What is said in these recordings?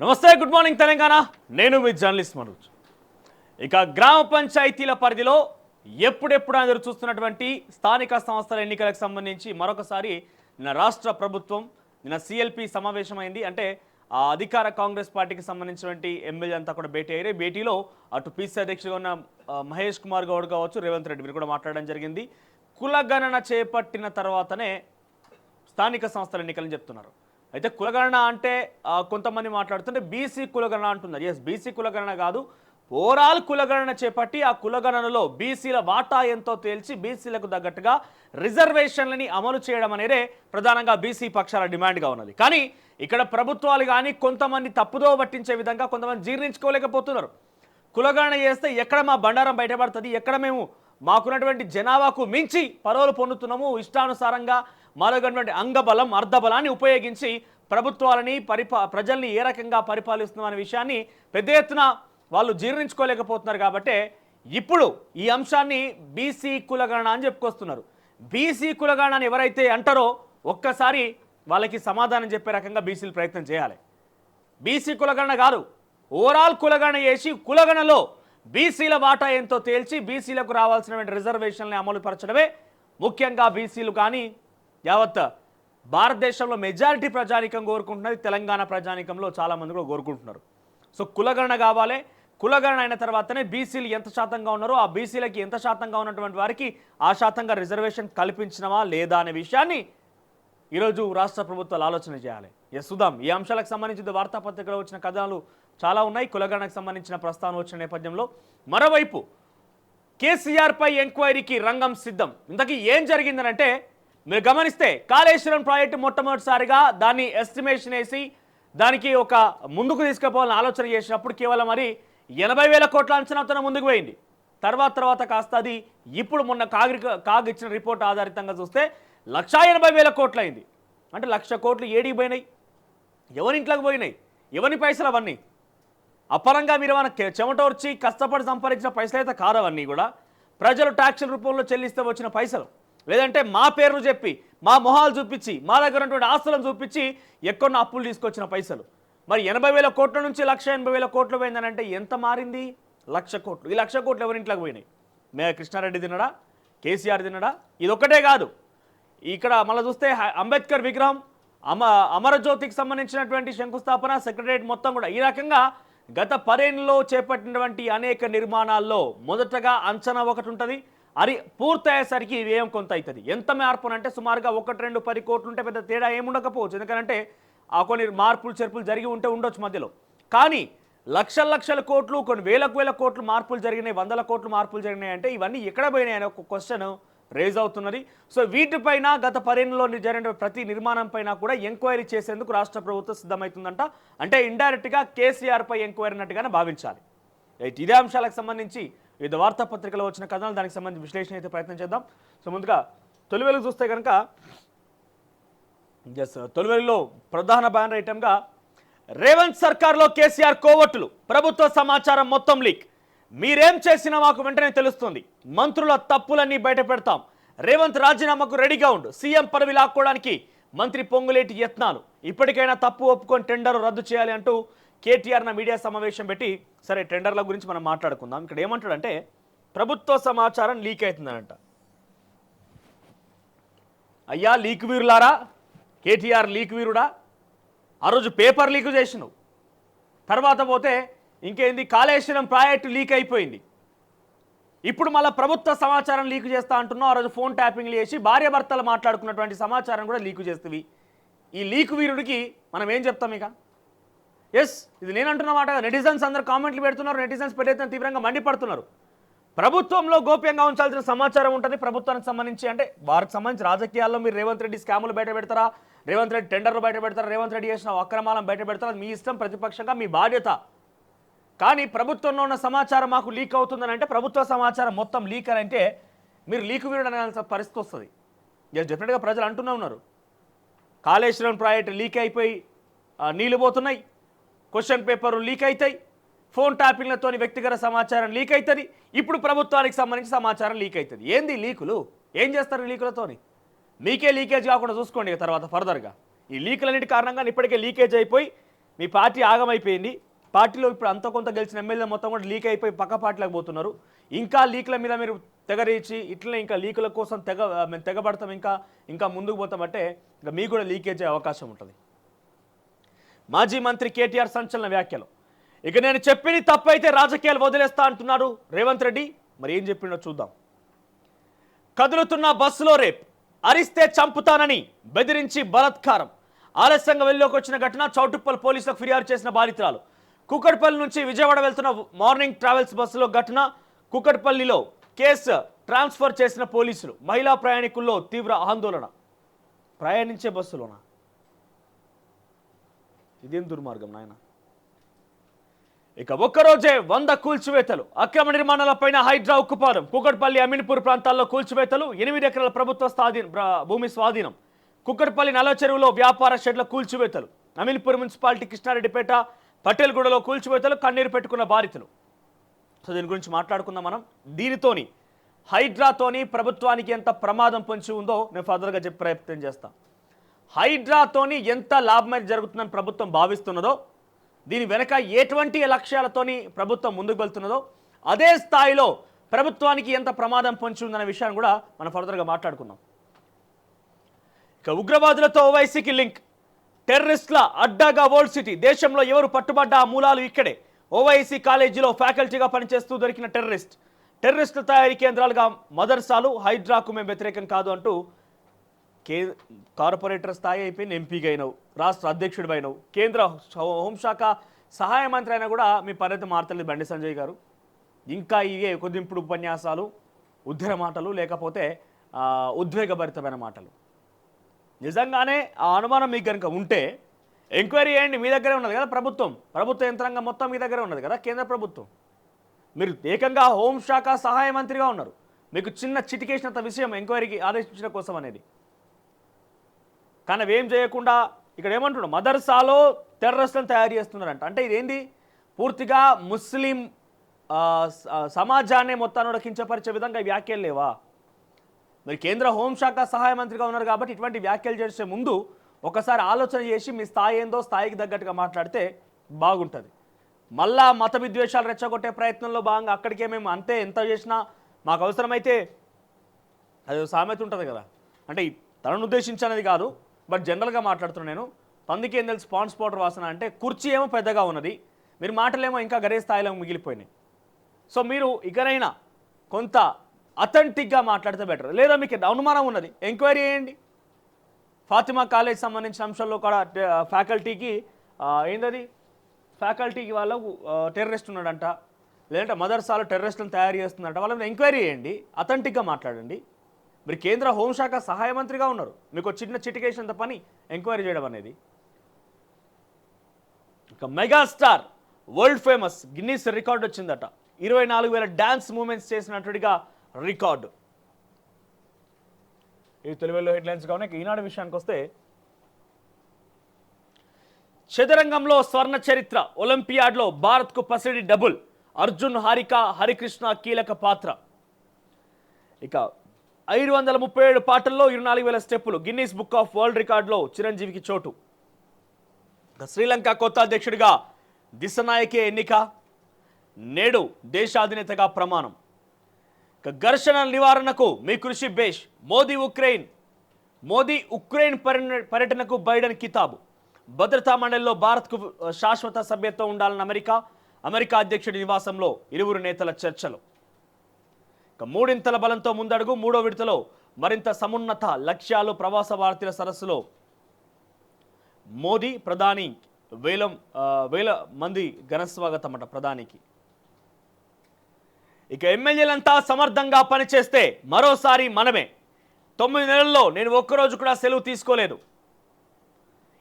నమస్తే, good morning Telangana. నేను మీ journalist Manoj. ఇక గ్రామ పంచాయతీల పరిధిలో ఎప్పుడెప్పుడు అందరూ చూస్తున్నటువంటి స్థానిక సంస్థల ఎన్నికలకు సంబంధించి మరొకసారి నిన్న రాష్ట్ర ప్రభుత్వం నిన్న సిఎల్పి సమావేశమైంది. అంటే ఆ అధికార కాంగ్రెస్ పార్టీకి సంబంధించినటువంటి ఎమ్మెల్యే అంతా కూడా భేటీ అయ్యారు. భేటీలో అటు పిసి అధ్యక్షుడుగా ఉన్న మహేష్ కుమార్ గౌడ్ కావచ్చు, రేవంత్ రెడ్డి వీరు కూడా మాట్లాడడం జరిగింది. కులగణన చేపట్టిన తర్వాతనే స్థానిక సంస్థల ఎన్నికలని చెప్తున్నారు. అయితే కులగణన అంటే కొంతమంది మాట్లాడుతుంటే బీసీ కులగణన అంటున్నారు. ఎస్, బీసీ కులగణన కాదు, ఓవరాల్ కులగణన చేపట్టి ఆ కులగణనలో బీసీల వాటా ఎంతో తేల్చి బీసీలకు తగ్గట్టుగా రిజర్వేషన్లని అమలు చేయడం అనేదే ప్రధానంగా బీసీ పక్షాల డిమాండ్గా ఉన్నది. కానీ ఇక్కడ ప్రభుత్వాలు కానీ కొంతమంది తప్పుదో పట్టించే విధంగా కొంతమంది జీర్ణించుకోలేకపోతున్నారు. కులగణన చేస్తే ఎక్కడ మా బండారం బయటపడుతుంది, ఎక్కడ మేము మాకున్నటువంటి జనాభాకు మించి పదవులు పొందుతున్నాము, ఇష్టానుసారంగా మాలోటువంటి అంగబలం అర్ధబలాన్ని ఉపయోగించి ప్రభుత్వాలని ప్రజల్ని ఏ రకంగా పరిపాలిస్తున్నాం అనే విషయాన్ని పెద్ద ఎత్తున వాళ్ళు జీర్ణించుకోలేకపోతున్నారు. కాబట్టి ఇప్పుడు ఈ అంశాన్ని బీసీ కులగణన అని చెప్పుకొస్తున్నారు. బీసీ కులగణన ఎవరైతే అంటారో ఒక్కసారి వాళ్ళకి సమాధానం చెప్పే రకంగా బీసీలు ప్రయత్నం చేయాలి. బీసీ కులగణన కాదు, ఓవరాల్ కులగణన చేసి కులగణలో బీసీల వాటా ఎంతో తేల్చి బీసీలకు రావాల్సినటువంటి రిజర్వేషన్లని అమలు పరచడమే ముఖ్యంగా బీసీలు కానీ యావత్ భారతదేశంలో మెజారిటీ ప్రజానికం కోరుకుంటున్నది. తెలంగాణ ప్రజానికంలో చాలామంది కూడా కోరుకుంటున్నారు. సో కులగణన కావాలి. కులగణన అయిన తర్వాతనే బీసీలు ఎంత శాతంగా ఉన్నారో ఆ బీసీలకి ఎంత శాతంగా ఉన్నటువంటి వారికి ఆ శాతంగా రిజర్వేషన్ కల్పించినవా లేదా అనే విషయాన్ని ఈరోజు రాష్ట్ర ప్రభుత్వాలు ఆలోచన చేయాలి. ఎస్, సుధాం, ఈ అంశాలకు సంబంధించి వార్తాపత్రికలో వచ్చిన కథనాలు చాలా ఉన్నాయి. కులగణనకు సంబంధించిన ప్రస్తావన వచ్చిన నేపథ్యంలో మరోవైపు కేసీఆర్పై ఎంక్వైరీకి రంగం సిద్ధం. ఇంతకీ ఏం జరిగిందనంటే మీరు గమనిస్తే కాళేశ్వరం ప్రాజెక్టు మొట్టమొదటిసారిగా దాన్ని ఎస్టిమేషన్ వేసి దానికి ఒక ముందుకు తీసుకుపోవాలని ఆలోచన చేసినప్పుడు కేవలం మరి 80,000 కోట్ల అంచనాతో ముందుకు పోయింది. తర్వాత కాస్త అది ఇప్పుడు మొన్న కాగ్ ఇచ్చిన రిపోర్ట్ ఆధారితంగా చూస్తే 180,000 కోట్లు అయింది. అంటే 1,00,000 కోట్లు ఏడికి పోయినాయి, ఎవరింట్లోకి పోయినాయి, ఎవరి పైసలు అవన్నీ? అపరంగా మీరు మన చెమటోర్చి కష్టపడి సంపాదించిన పైసలు అయితే కాదు, అవన్నీ కూడా ప్రజలు ట్యాక్సుల రూపంలో చెల్లిస్తే వచ్చిన పైసలు. లేదంటే మా పేర్లు చెప్పి మా మొహాలు చూపించి మా దగ్గర ఉన్నటువంటి ఆస్తులను చూపించి ఎక్కడో అప్పులు తీసుకొచ్చిన పైసలు. మరి 80,000 కోట్ల నుంచి 180,000 కోట్లు పోయిందనంటే ఎంత మారింది? 1,00,000 కోట్లు. ఈ 1,00,000 కోట్లు ఎవరింట్లోకి పోయినాయి? కృష్ణారెడ్డి తినడా, కేసీఆర్ తినడా? ఇది ఒక్కటే కాదు, ఇక్కడ మళ్ళీ చూస్తే అంబేద్కర్ విగ్రహం, అమరజ్యోతికి సంబంధించినటువంటి శంకుస్థాపన, సెక్రటరియట్ మొత్తం కూడా ఈ రకంగా గత 10 ఏళ్లలో చేపట్టినటువంటి అనేక నిర్మాణాల్లో మొదటగా అంచనా ఒకటి ఉంటుంది, అది పూర్తయ్యేసరికి వ్యయం కొంత అవుతుంది. ఎంత మార్పు అంటే సుమారుగా 1-2-10 కోట్లు ఉంటే పెద్ద తేడా ఏముండకపోవచ్చు, ఎందుకంటే ఆ కొన్ని మార్పులు చేర్పులు జరిగి ఉంటే ఉండొచ్చు మధ్యలో. కానీ లక్షల కోట్లు, కొన్ని వేల కోట్లు మార్పులు జరిగినాయి, 100 కోట్లు మార్పులు జరిగినాయి అంటే ఇవన్నీ ఎక్కడ పోయినాయి అనే ఒక క్వశ్చన్ రేజ్ అవుతున్నది. సో వీటిపైన గత 10 ఏళ్లలో జరిగిన ప్రతి నిర్మాణం పైన కూడా ఎంక్వైరీ చేసేందుకు రాష్ట్ర ప్రభుత్వం సిద్ధమవుతుందంట. అంటే ఇండైరెక్ట్గా కేసీఆర్పై ఎంక్వైరీ అన్నట్టుగానే భావించాలి. ఇదే అంశాలకు సంబంధించి వివిధ వార్తాపత్రికలో వచ్చిన కథనాలు, దానికి సంబంధించి విశ్లేషణ అయితే ప్రయత్నం చేద్దాం. సో ముందుగా తొలి వెలుగు చూస్తే కనుక తొలి వెలుగులో ప్రధాన బ్యానర్ ఐటమ్గా రేవంత్ సర్కార్లో కేసీఆర్ కోవట్టులు, ప్రభుత్వ సమాచారం మొత్తం లీక్, మీరేం చేసినా మాకు వెంటనే తెలుస్తుంది, మంత్రుల తప్పులన్నీ బయట పెడతాం, రేవంత్ రాజీనామాకు రెడీగా ఉండు, సీఎం పదవి లాక్కోవడానికి మంత్రి పొంగులేటి యత్నాలు, ఇప్పటికైనా తప్పు ఒప్పుకొని టెండర్ రద్దు చేయాలి అంటూ కేటీఆర్ మీడియా సమావేశం పెట్టి, సరే టెండర్ల గురించి మనం మాట్లాడుకుందాం. ఇక్కడ ఏమంటాడంటే ప్రభుత్వ సమాచారం లీక్ అవుతుందనంట. అయ్యా లీక్ వీరులారా, కేటీఆర్ లీక్ వీరుడా, ఆ రోజు పేపర్ లీక్ చేసినావు, తర్వాత పోతే ఇంకేంది కాళేశ్వరం ప్రాజెక్టు లీక్ అయిపోయింది, ఇప్పుడు మళ్ళీ ప్రభుత్వ సమాచారం లీక్ చేస్తా అంటున్నావు. ఆ రోజు ఫోన్ ట్యాపింగ్లు చేసి భార్యాభర్తలు మాట్లాడుకున్నటువంటి సమాచారం కూడా లీక్ చేస్తుంది. ఈ లీక్ వీరుడికి మనం ఏం చెప్తాం ఇక? ఎస్, ఇది నేను అంటున్నమాట. నెటిజన్స్ అందరూ కామెంట్లు పెడుతున్నారు, నెటిజన్స్ పెద్ద తీవ్రంగా మండిపడుతున్నారు. ప్రభుత్వంలో గోప్యంగా ఉంచాల్సిన సమాచారం ఉంటుంది ప్రభుత్వానికి సంబంధించి. అంటే వారికి సంబంధించి రాజకీయాల్లో మీరు రేవంత్ రెడ్డి స్కాములు బయట పెడతారా, రేవంత్ రెడ్డి టెండర్లు బయట పెడతారా, రేవంత్ రెడ్డి చేసిన అక్రమాలను బయట పెడతారా, మీ ఇష్టం, ప్రతిపక్షంగా మీ బాధ్యత. కానీ ప్రభుత్వంలో ఉన్న సమాచారం మాకు లీక్ అవుతుందని అంటే, ప్రభుత్వ సమాచారం మొత్తం లీక్ అని అంటే మీరు లీక్ వీరుడు అనే పరిస్థితి వస్తుంది. డెఫినెట్గా ప్రజలు అంటూనే ఉన్నారు, కాళేశ్వరం ప్రాజెక్టు లీక్ అయిపోయి నీళ్ళు పోతున్నాయి, క్వశ్చన్ పేపర్లు లీక్ అవుతాయి, ఫోన్ ట్యాపింగ్లతో వ్యక్తిగత సమాచారం లీక్ అవుతుంది, ఇప్పుడు ప్రభుత్వానికి సంబంధించి సమాచారం లీక్ అవుతుంది. ఏంది లీకులు? ఏం చేస్తారు లీకులతోని? మీకే లీకేజ్ కాకుండా చూసుకోండి తర్వాత ఫర్దర్గా. ఈ లీకులన్నిటి కారణంగా ఇప్పటికే లీకేజ్ అయిపోయి మీ పార్టీ ఆగమైపోయింది. పార్టీలో ఇప్పుడు అంత కొంత గెలిచిన ఎమ్మెల్యే మొత్తం కూడా లీక్ అయిపోయి పక్క పార్టీలకు పోతున్నారు. ఇంకా లీక్ల మీద మీరు తెగరీచి ఇట్లనే ఇంకా లీకుల కోసం మేము తెగబడతాం, ఇంకా ముందుకు పోతామంటే ఇంకా మీకు కూడా లీకేజ్ అయ్యే అవకాశం ఉంటుంది. మాజీ మంత్రి కేటీఆర్ సంచలన వ్యాఖ్యలు. ఇక నేను చెప్పింది తప్పైతే రాజకీయాలు వదిలేస్తా అంటున్నారు రేవంత్ రెడ్డి. మరి ఏం చెప్పిండో చూద్దాం. కదులుతున్న బస్సులో రేప్, అరిస్తే చంపుతానని బెదిరించి బలాత్కారం. ఆలస్యంగా వెళ్లిలోకి వచ్చిన ఘటన. చౌటుప్పల్ పోలీసులకు ఫిర్యాదు చేసిన బాధితురాలు. కుకట్పల్లి నుంచి విజయవాడ వెళ్తున్న మార్నింగ్ ట్రావెల్స్ బస్సులో ఘటన. కుకట్పల్లిలో కేసు ట్రాన్స్ఫర్ చేసిన పోలీసులు. మహిళా ప్రయాణికుల్లో తీవ్ర ఆందోళన. ప్రయాణించే బస్సులోనా? ఇదేం దుర్మార్గం నాయన. ఇక ఒక్కరోజే 100 కూల్చివేతలు. అక్రమ నిర్మాణాలపైన హైడ్రా ఉక్కుపాదం. కుకట్పల్లి అమీన్పూర్ ప్రాంతాల్లో కూల్చివేతలు. 8 ఎకరాల ప్రభుత్వ భూమి స్వాధీనం. కుకట్పల్లి నల్ల చెరువులో వ్యాపార షెడ్ల కూల్చివేతలు. అమీన్పూర్ మున్సిపాలిటీ కృష్ణారెడ్డిపేట పటేల్గూడలో కూల్చివేతలు. కన్నీరు పెట్టుకున్న బాధితులు. సో దీని గురించి మాట్లాడుకుందాం మనం. దీనితోని హైడ్రాతోని ప్రభుత్వానికి ఎంత ప్రమాదం పొంచి ఉందో నేను ఫర్దర్గా చెప్పే ప్రయత్నం చేస్తాను. హైడ్రాతోని ఎంత లాభం జరుగుతుందని ప్రభుత్వం భావిస్తున్నదో, దీని వెనక ఎటువంటి లక్ష్యాలతోని ప్రభుత్వం ముందుకు వెళ్తున్నదో, అదే స్థాయిలో ప్రభుత్వానికి ఎంత ప్రమాదం పొంచి ఉందనే విషయాన్ని కూడా మనం ఫర్దర్గా మాట్లాడుకుందాం. ఇక ఉగ్రవాదులతో ఓవైసీకి లింక్. టెర్రరిస్టుల అడ్డాగా ఓల్డ్ సిటీ. దేశంలో ఎవరు పట్టుబడ్డా ఆ మూలాలు ఇక్కడే. ఓవైసీ కాలేజీలో ఫ్యాకల్టీగా పనిచేస్తూ దొరికిన టెర్రరిస్టుల తయారీ కేంద్రాలుగా మదర్సాలు. హైడ్రాకు మేము వ్యతిరేకం కాదు అంటూ కార్పొరేటర్ స్థాయి అయిపోయింది. ఎంపీగా అయినావు, రాష్ట్ర అధ్యక్షుడు అయినావు, కేంద్ర హోంశాఖ సహాయ మంత్రి అయినా కూడా మీ పరిస్థితి మారతలేదు బండి సంజయ్ గారు. ఇంకా ఇవే కొద్దింపుడు ఉపన్యాసాలు, ఉద్ధిర మాటలు, లేకపోతే ఉద్వేగభరితమైన మాటలు. నిజంగానే ఆ అనుమానం మీకు కనుక ఉంటే ఎంక్వైరీ చేయండి. మీ దగ్గరే ఉన్నది కదా ప్రభుత్వ యంత్రాంగం మొత్తం మీ దగ్గరే ఉన్నది కదా, కేంద్ర ప్రభుత్వం. మీరు ఏకంగా హోంశాఖ సహాయ మంత్రిగా ఉన్నారు. మీకు చిన్న చిటికేసినంత విషయం ఎంక్వైరీకి ఆదేశించడం కోసం అనేది. కానీ అవేం చేయకుండా ఇక్కడ ఏమంటున్నాడు, మదర్సాలో టెర్రరిస్టులను తయారు చేస్తున్నారంట. అంటే ఇదేంది? పూర్తిగా ముస్లిం సమాజాన్ని మొత్తాన్ని కించపరిచే విధంగా వ్యాఖ్యలు లేవా? మరి కేంద్ర హోంశాఖ సహాయ మంత్రిగా ఉన్నారు కాబట్టి ఇటువంటి వ్యాఖ్యలు చేసే ముందు ఒకసారి ఆలోచన చేసి మీ స్థాయి ఏందో స్థాయికి తగ్గట్టుగా మాట్లాడితే బాగుంటుంది. మళ్ళా మత విద్వేషాలు రెచ్చగొట్టే ప్రయత్నంలో భాగంగా అక్కడికే మేము అంతే ఎంత చేసినా మాకు అవసరమైతే అది సామెత ఉంటుంది కదా, అంటే తనను ఉద్దేశించినది కాదు, బట్ జనరల్గా మాట్లాడుతున్నాను నేను. పందికి ఏం తెలుసు స్పాన్స్ పౌడర్ వాసన అంటే, కుర్చీ ఏమో పెద్దగా ఉన్నది, మీరు మాటలేమో ఇంకా గరే స్థాయిలో మిగిలిపోయినాయి. సో మీరు ఇకనైనా కొంత అథెంటిక్గా మాట్లాడితే బెటర్. లేదా మీకు అనుమానం ఉన్నది, ఎంక్వైరీ చేయండి. ఫాతిమా కాలేజ్ సంబంధించిన అంశాల్లో కూడా ఫ్యాకల్టీకి ఫ్యాకల్టీకి వాళ్ళకు టెర్రరిస్ట్ ఉన్నాడంట, లేదంటే మదర్సాలో టెర్రరిస్టులను తయారు చేస్తుందంట. వాళ్ళని ఎంక్వైరీ చేయండి, అథెంటిక్గా మాట్లాడండి. మీరు కేంద్ర హోంశాఖ సహాయ మంత్రిగా ఉన్నారు, మీకు చిన్న చిటికేషన్ పని ఎంక్వైరీ చేయడం అనేది. ఇక megastar world famous Guinness record వచ్చిందట. 24,000 డ్యాన్స్ మూమెంట్స్ చేసినట్టుగా రికార్డు. ఈ తెలుగులో హెడ్లైన్స్ కావాలి. ఈనాడు విషయానికి వస్తే, చదరంగంలో స్వర్ణ చరిత్ర. ఒలింపియాడ్లో భారత్కు పసిడి డబుల్. అర్జున్, హారిక, హరికృష్ణ కీలక పాత్ర. ఇక 537 పాటల్లో 24,000 స్టెప్పులు. గిన్నీస్ బుక్ ఆఫ్ వరల్డ్ రికార్డులో చిరంజీవికి చోటు. శ్రీలంక కొత్త అధ్యక్షుడిగా దిశనాయకే ఎన్నిక. నేడు దేశాధినేతగా ప్రమాణం. ఇక ఘర్షణ నివారణకు మీ కృషి బేష్. మోదీ ఉక్రెయిన్ పర్యటనకు బైడెన్ కితాబు. భద్రతా మండలిలో భారత్కు శాశ్వత సభ్యత్వం ఉండాలని అమెరికా అధ్యక్షుడి నివాసంలో ఇరువురు నేతల చర్చలు. ఇక 3 బలంతో ముందడుగు. 3వ విడతలో మరింత సమున్నత లక్ష్యాలు. ప్రవాస భారతీయుల సరస్సులో మోదీ, ప్రధాని వేల మంది ఘనస్వాగతం అట ప్రధానికి. ఇక ఎమ్మెల్యేలంతా సమర్థంగా పనిచేస్తే మరోసారి మనమే. 9 నెలల్లో నేను ఒక్కరోజు కూడా సెలవు తీసుకోలేదు.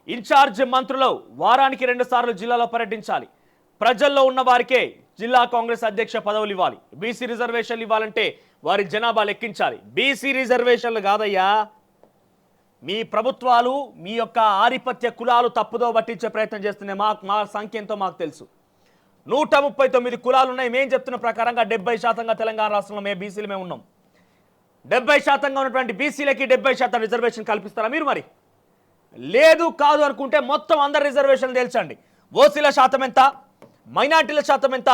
ఇన్ఛార్జ్ మంత్రులు వారానికి 2 సార్లు జిల్లాలో పర్యటించాలి. ప్రజల్లో ఉన్న వారికే జిల్లా కాంగ్రెస్ అధ్యక్ష పదవులు ఇవ్వాలి. బీసీ రిజర్వేషన్లు ఇవ్వాలంటే వారి జనాభా లెక్కించాలి. బీసీ రిజర్వేషన్లు కాదయ్యా, మీ ప్రభుత్వాలు మీ యొక్క ఆధిపత్య కులాలు తప్పుదో పట్టించే ప్రయత్నం చేస్తున్నాయి. మా సంఖ్య ఎంతో మాకు తెలుసు. 139 కులాలు ఉన్నాయి. మేము చెప్తున్న ప్రకారంగా 70% తెలంగాణ రాష్ట్రంలో మేము బీసీలు మేము ఉన్నాం. 70% ఉన్నటువంటి బీసీలకి 70% రిజర్వేషన్ కల్పిస్తారా మీరు? మరి లేదు కాదు అనుకుంటే మొత్తం అందరు రిజర్వేషన్లు తేల్చండి. ఓసీల శాతం ఎంత, మైనార్టీల శాతం ఎంత,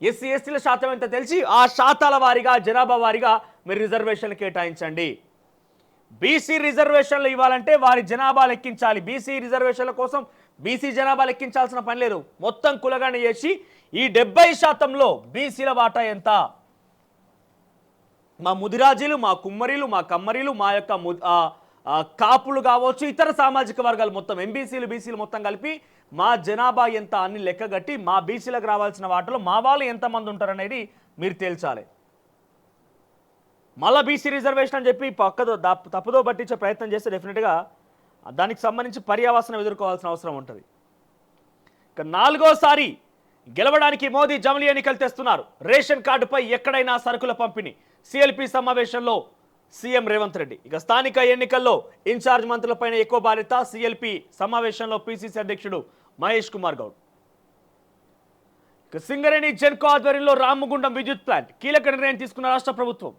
ఎస్సీ ఎస్టీల శాతం ఎంత తెలిసి ఆ శాతాల వారీగా జనాభా వారీగా మీరు రిజర్వేషన్లు కేటాయించండి. బీసీ రిజర్వేషన్లు ఇవ్వాలంటే వారి జనాభా లెక్కించాలి. బీసీ రిజర్వేషన్ల కోసం బీసీ జనాభా లెక్కించాల్సిన పని లేదు. మొత్తం కులగణన చేసి ఈ 70% బీసీల వాటా ఎంత, మా ముదిరాజీలు, మా కుమ్మరీలు, మా కమ్మరీలు, మా యొక్క కాపులు కావచ్చు, ఇతర సామాజిక వర్గాలు మొత్తం ఎంబీసీలు బీసీలు మొత్తం కలిపి మా జనాభా ఎంత అన్ని లెక్కగట్టి మా బీసీలకు రావాల్సిన వాటిలో మా వాళ్ళు ఎంతమంది ఉంటారనేది మీరు తేల్చాలి. మళ్ళీ బీసీ రిజర్వేషన్ అని చెప్పి తప్పుదో పట్టించే ప్రయత్నం చేస్తే డెఫినెట్గా దానికి సంబంధించి పర్యావసనం ఎదుర్కోవాల్సిన అవసరం ఉంటుంది. ఇక 4వసారి గెలవడానికి మోదీ జమిలీ ఎన్నికలు తెస్తున్నారు. రేషన్ కార్డుపై ఎక్కడైనా సరుకుల పంపిణీ. సిఎల్పి సమావేశంలో సీఎం రేవంత్ రెడ్డి. ఇక స్థానిక ఎన్నికల్లో ఇన్ఛార్జ్ మంత్రులపైన ఎక్కువ బాధ్యత. సిఎల్పి సమావేశంలో పిసిసి అధ్యక్షుడు మహేష్ కుమార్ గౌడ్. ఇక సింగరేణి జెన్కో ఆధ్వర్యంలో రామగుండం విద్యుత్ ప్లాంట్ కీలక నిర్ణయం తీసుకున్న రాష్ట్ర ప్రభుత్వం.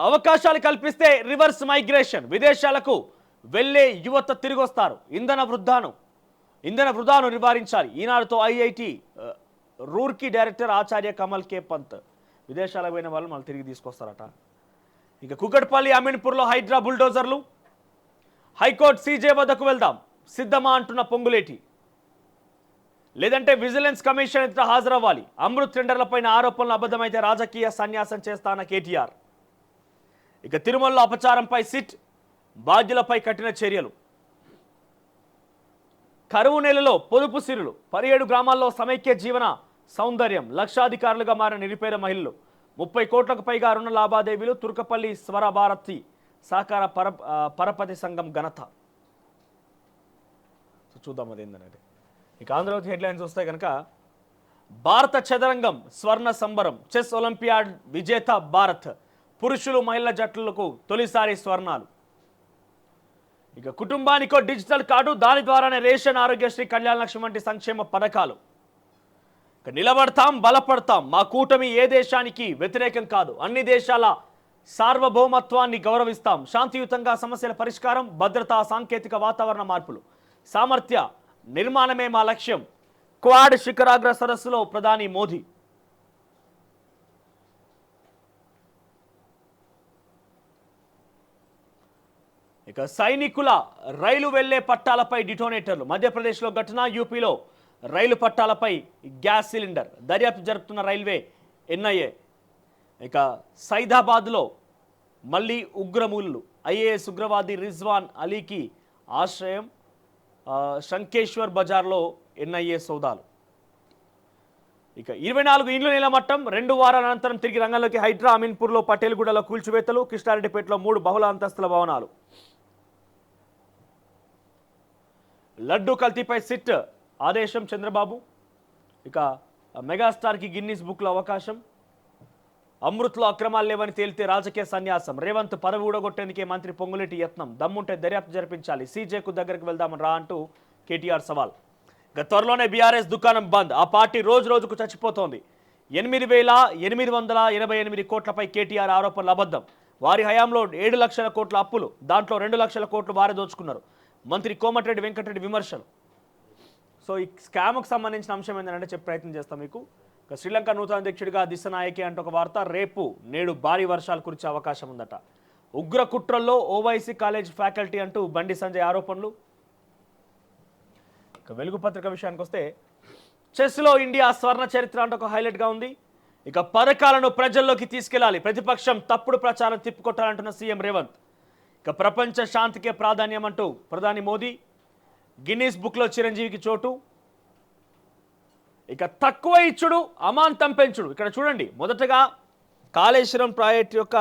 అవకాశాలు కల్పిస్తే రివర్స్ మైగ్రేషన్, విదేశాలకు వెళ్లే యువత తిరిగి వస్తారు. ఇంధన వృధాను నివారించాలి. ఈనాడుతో ఐఐటి రూర్కీ డైరెక్టర్ ఆచార్య కమల్ కే పంత్. విదేశాలకు పోయిన వాళ్ళు మళ్ళీ తిరిగి తీసుకొస్తారట. ఇక కుకట్పల్లి అమీన్పూర్లో హైడ్రా బుల్డోజర్లు. హైకోర్టు సీజే వద్దకు వెళ్దాం సిద్ధమా అంటున్న పొంగులేటి. లేదంటే విజిలెన్స్ కమిషన్ ఎదుట హాజరవ్వాలి. అమృత్ టెండర్లపైన ఆరోపణలు అబద్ధమైతే రాజకీయ సన్యాసం చేస్తాన కేటీఆర్. ఇక తిరుమలలో అపచారంపై సిట్, బాధ్యులపై కఠిన చర్యలు. కరువు నెలలో పొదుపు సిరులు. 17 గ్రామాల్లో సమైక్య జీవన సౌందర్యం. లక్షాధికారులుగా మారిన నిరుపేద మహిళలు. 30 కోట్లకు పైగా రుణ లావాదేవీలు. తుర్కపల్లి స్వరభారతి సహకార పరపతి సంఘం ఘనత. చూద్దాం అదేందనేది. ఇక ఆంధ్రజ్యోతి హెడ్లైన్స్ వస్తాయి కనుక, భారత చదరంగం స్వర్ణ సంబరం. చెస్ ఒలింపియాడ్ విజేత భారత్. పురుషులు మహిళల జట్లకు తొలిసారి స్వర్ణాలు. ఇక కుటుంబానికో డిజిటల్ కార్డు, దాని ద్వారానే రేషన్, ఆరోగ్యశ్రీ, కళ్యాణ లక్ష్మి వంటి సంక్షేమ పథకాలు. ఇక నిలబడతాం, బలపడతాం. మా కూటమి ఏ దేశానికి వ్యతిరేకం కాదు. అన్ని దేశాల సార్వభౌమత్వాన్ని గౌరవిస్తాం. శాంతియుతంగా సమస్యల పరిష్కారం, భద్రతా, సాంకేతిక వాతావరణ మార్పులు, సామర్థ్య నిర్మాణమే మా లక్ష్యం. క్వాడ్ శిఖరాగ్ర సదస్సులో ప్రధాని మోదీ. ఇక సైనికుల రైలు వెళ్లే పట్టాలపై డిటోనేటర్లు. మధ్యప్రదేశ్లో ఘటన, యూపీలో రైలు పట్టాలపై గ్యాస్ సిలిండర్. దర్యాప్తు జరుపుతున్న రైల్వే ఎన్ఐఏ. ఇక సైదాబాద్లో మళ్ళీ ఉగ్రమూలు. ఐఏఎస్ ఉగ్రవాది రిజ్వాన్ అలీకి ఆశ్రయం. శంకేశ్వర్ బజార్లో ఎన్ఐఏ సౌదాలు. ఇక 24 ఇండ్లు నీలమట్టం. 2 వారాల అనంతరం తిరిగి రంగంలోకి హైడ్రా. అమీన్పూర్లో పటేల్గూడలో కూల్చివేతలు. కృష్ణారెడ్డిపేటలో 3 బహుళ అంతస్తుల భవనాలు. లడ్డు కల్తీపై సిట్ ఆదేశం చంద్రబాబు. ఇక మెగాస్టార్కి గిన్నీస్ బుక్లో అవకాశం. అమృత్లో అక్రమాలు లేవని తేలితే రాజకీయ సన్యాసం. రేవంత్ పదవి ఊడగొట్టేందుకే మంత్రి పొంగులేటి యత్నం. దమ్ముంటే దర్యాప్తు జరిపించాలి. సీజేకు దగ్గరకు వెళ్దామని రా అంటూ కేటీఆర్ సవాల్. ఇక త్వరలోనే బీఆర్ఎస్ దుకాణం బంద్. ఆ పార్టీ రోజు రోజుకు చచ్చిపోతోంది. 8,888 కోట్లపై కేటీఆర్ ఆరోపణలు అబద్ధం. వారి హయాంలో 7 లక్షల కోట్ల అప్పులు. దాంట్లో 2 లక్షల కోట్లు వారే దోచుకున్నారు. మంత్రి కోమటిరెడ్డి వెంకటరెడ్డి విమర్శలు. సో ఈ స్కామ్కు సంబంధించిన అంశం ఏంటంటే చెప్పే ప్రయత్నం చేస్తాం మీకు. శ్రీలంక నూతన అధ్యక్షుడిగా దిశనాయకి అంటూ ఒక వార్త. రేపు నేడు భారీ వర్షాలు కురిసే అవకాశం ఉందట. ఉగ్ర కుట్రల్లో ఓవైసీ కాలేజ్ ఫ్యాకల్టీ అంటూ బండి సంజయ్ ఆరోపణలు. ఇక వెలుగు పత్రిక విషయానికి వస్తే, చెస్లో ఇండియా స్వర్ణ చరిత్ర అంటూ ఒక హైలైట్గా ఉంది. ఇక పథకాలను ప్రజల్లోకి తీసుకెళ్లాలి. ప్రతిపక్షం తప్పుడు ప్రచారం తిప్పుకొట్టాలంటున్న సీఎం రేవంత్. ఇక ప్రపంచ శాంతికే ప్రాధాన్యం అంటూ ప్రధాని మోదీ. గిన్నీస్ బుక్లో చిరంజీవికి చోటు. ఇక తక్కువ ఇచ్చుడు, అమాంతం పెంచుడు. ఇక్కడ చూడండి, మొదటగా కాళేశ్వరం ప్రాజెక్టు యొక్క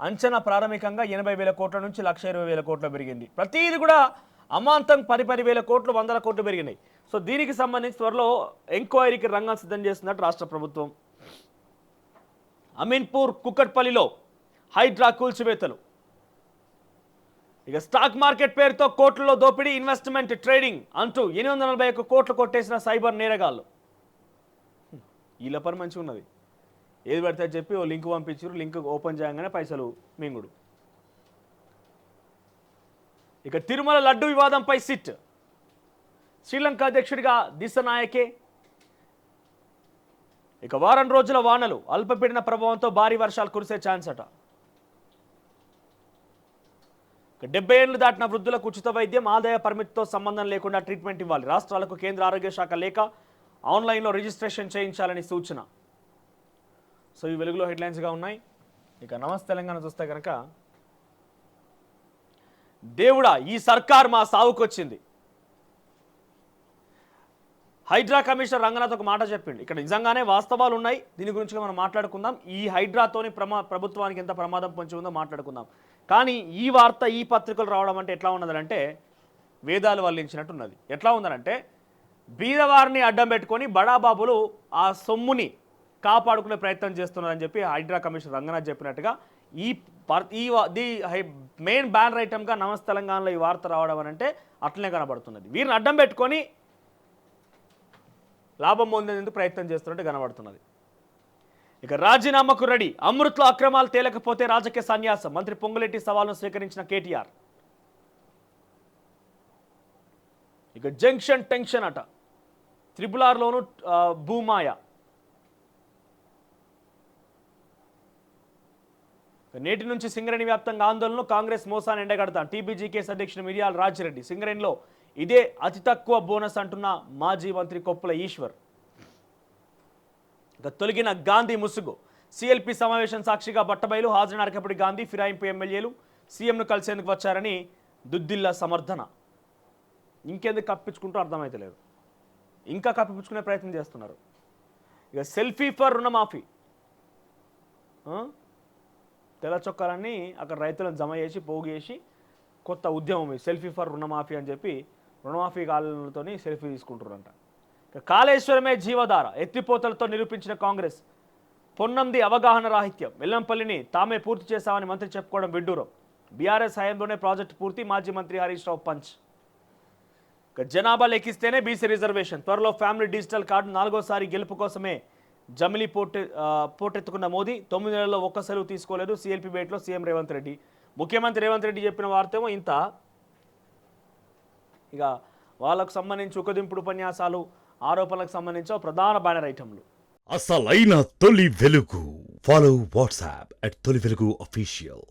అంచనా ప్రాథమికంగా 80,000 కోట్ల నుంచి 1,20,000 కోట్లు పెరిగింది. ప్రతిదీ కూడా అమాంతం 10,000 కోట్లు, 100 కోట్లు పెరిగినాయి. సో దీనికి సంబంధించి త్వరలో ఎంక్వైరీకి రంగం సిద్ధం చేస్తున్నట్టు రాష్ట్ర ప్రభుత్వం. అమీన్పూర్, కుకట్పల్లిలో హైడ్రా కూల్చివేతలు. ఇక స్టాక్ మార్కెట్ పేరుతో కోట్లలో దోపిడీ, ఇన్వెస్ట్మెంట్ ట్రేడింగ్ అంటూ 841 కోట్లు కొట్టేసిన సైబర్ నేరగాళ్ళు. వీళ్ళ పని మంచిగా ఉన్నది. ఏది పడితే చెప్పి ఓ లింక్ పంపించారు, లింక్ ఓపెన్ చేయగానే పైసలు మింగుడు. ఇక తిరుమల లడ్డు వివాదంపై సిట్, శ్రీలంక అధ్యక్షుడిగా దిశనాయకే. ఇక వారం రోజుల వానలు, అల్పపీడన ప్రభావంతో భారీ వర్షాలు కురిసే ఛాన్స్ అట. 70 ఏళ్లు దాటిన వృద్ధులకు ఉచిత వైద్యం, ఆదాయ పరిమితితో సంబంధం లేకుండా ట్రీట్మెంట్ ఇవ్వాలి. రాష్ట్రాలకు కేంద్ర ఆరోగ్య శాఖ లేఖ, ఆన్లైన్లో రిజిస్ట్రేషన్ చేయించాలని సూచన. సో ఈ వెలుగులో హెడ్లైన్స్గా ఉన్నాయి. ఇక నమస్తే తెలంగాణ చూస్తే కనుక, దేవుడా ఈ సర్కార్ మా సావుకొచ్చింది. హైడ్రా కమిషనర్ రంగనాథ్ ఒక మాట చెప్పిండు. ఇక్కడ నిజంగానే వాస్తవాలు ఉన్నాయి, దీని గురించి మనం మాట్లాడుకుందాం. ఈ హైడ్రాతోని ప్రభుత్వానికి ఎంత ప్రమాదం పొంచి ఉందో మాట్లాడుకుందాం. కానీ ఈ వార్త ఈ పత్రికలు రావడం అంటే ఎట్లా ఉన్నదంటే వేదాలు వల్లించినట్టున్నది. ఎట్లా ఉందనంటే బీదవారిని అడ్డం పెట్టుకొని బడాబాబులు ఆ సొమ్ముని కాపాడుకునే ప్రయత్నం చేస్తున్నారని చెప్పి హైడ్రా కమిషనర్ రంగనాథ్ చెప్పినట్టుగా ఈ మెయిన్ బ్యానర్ ఐటమ్గా నమస్తే తెలంగాణలో ఈ వార్త రావడం అని అంటే అట్లనే కనబడుతున్నది. వీరిని అడ్డం పెట్టుకొని లాభం పొందేందుకు ప్రయత్నం చేస్తున్నట్టు కనబడుతున్నది. ఇక రాజీనామాకు రెడీ, అమృత్లో అక్రమాలు తేలకపోతే రాజకీయ సన్యాసం, మంత్రి పొంగులేటి సవాల్ను స్వీకరించిన కేటీఆర్. ఇక జంక్షన్ టెన్షన్ అట, త్రిపులార్లోను భూమాయ. నేటి నుంచి సింగరేణి వ్యాప్తంగా ఆందోళనలు, కాంగ్రెస్ మోసాన్ని ఎండగడతాం. టీబీజీ కేసు అధ్యక్షుడు మిర్యాల రాజిరెడ్డి. సింగరేణిలో ఇదే అతి తక్కువ బోనస్ అంటున్న మాజీ మంత్రి కొప్పుల ఈశ్వర్. ఇక తొలగిన గాంధీ ముసుగు, సిఎల్పి సమావేశం సాక్షిగా బట్టబయలు, హాజరైన అరకపూడి గాంధీ, ఫిరాయింపు ఎమ్మెల్యేలు సీఎంను కలిసేందుకు వచ్చారని దుద్దిల్లా సమర్థన. ఇంకెందుకు కప్పించుకుంటూ అర్థమైతలేదు, ఇంకా కప్పించుకునే ప్రయత్నం చేస్తున్నారు. ఇక సెల్ఫీ ఫర్ రుణమాఫీ, తెల్ల చొక్కాలన్నీ అక్కడ రైతులను జమ చేసి పోగు చేసి కొత్త ఉద్యమం సెల్ఫీ ఫర్ రుణమాఫీ అని చెప్పి రుణమాఫీ కాలంతో సెల్ఫీ తీసుకుంటారంట. ఇక కాళేశ్వరమే జీవధార, ఎత్తిపోతలతో నిరూపించిన కాంగ్రెస్. పొన్నంది అవగాహన రాహిత్యం, వెల్లంపల్లిని తామే పూర్తి చేశామని మంత్రి చెప్పుకోవడం విడ్డూరం. బీఆర్ఎస్ హయాంలోనే ప్రాజెక్టు పూర్తి, మాజీ మంత్రి హరీష్ రావు పంచ్. ఇక జనాభా లెక్కిస్తేనే బీసీ రిజర్వేషన్, త్వరలో ఫ్యామిలీ డిజిటల్ కార్డు. 4వ గెలుపు కోసమే జమిలీ పోటెత్తుకున్న మోదీ, 9 నెలల్లో ఒక్క సెలవు తీసుకోలేదు. సిఎల్పి భేటీలో సీఎం రేవంత్ రెడ్డి. ముఖ్యమంత్రి రేవంత్ రెడ్డి చెప్పిన వార్తేమో ఇంత. ఇక వాళ్ళకు సంబంధించి ఉకదింపుడు ఉపన్యాసాలు, ఆరోపణలకు సంబంధించి ప్రధాన బ్యానర్ ఐటమ్లు. అసలైన తొలి వెలుగు. ఫాలో వాట్సాప్ @తొలి వెలుగు అఫీషియల్.